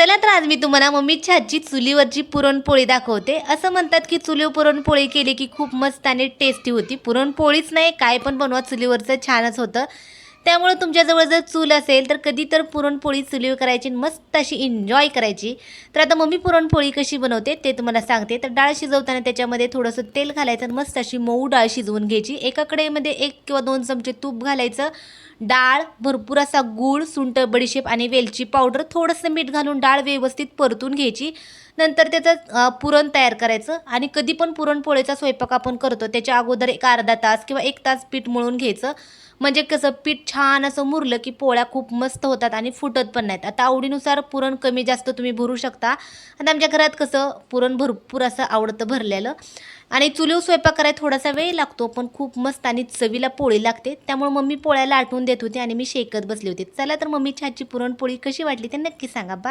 चला तर आज मी तुम्हाला मम्मीच्या हातची चुलीवरची पुरणपोळी दाखवते। असं म्हणतात की चुलीवर पुरणपोळी केली की खूप मस्त आणि टेस्टी होती। पुरणपोळीच नाही काय पण बनवा चुलीवरचं छानच होतं। त्यामुळे तुमच्याजवळ जर चूल असेल तर कधी तर पुरणपोळी चुलीवर करायची, मस्त अशी एन्जॉय करायची। तर आता मम्मी पुरणपोळी कशी बनवते ते तुम्हाला सांगते। तर डाळ शिजवताना त्याच्यामध्ये थोडंसं तेल घालायचं आणि मस्त अशी मऊ डाळ शिजवून घ्यायची। एका कढईमध्ये 1 किंवा 2 चमचे तूप घालायचं, डाळ, भरपूर असा गूळ, सुंठ, बडीशेप आणि वेलची पावडर, थोडंसं मीठ घालून डाळ व्यवस्थित परतून घ्यायची। नंतर त्याचं पुरण तयार करायचं। आणि कधी पण पुरणपोळीचा स्वयंपाक आपण करतो त्याच्या अगोदर एक अर्धा तास किंवा 1 तास पीठ मळून घ्यायचं। म्हणजे कसं पीठ छान असं मुरलं की पोळ्या खूप मस्त होतात आणि फुटत पण नाहीत। आता आवडीनुसार पुरण कमी जास्त तुम्ही भरू शकता। आता आमच्या घरात कसं पुरण भरपूर असं आवडतं भरलेलं। आणि चुलीवर स्वयंपाक करायला थोडासा वेळ लागतो पण खूप मस्त आणि चवीला पोळी लागते। त्यामुळे मम्मी पोळ्या लाटून देत होती आणि मी शेकत बसले होते। चला तर मम्मीच्या हातची पुरणपोळी कशी वाटली ते नक्की सांगा। बाय।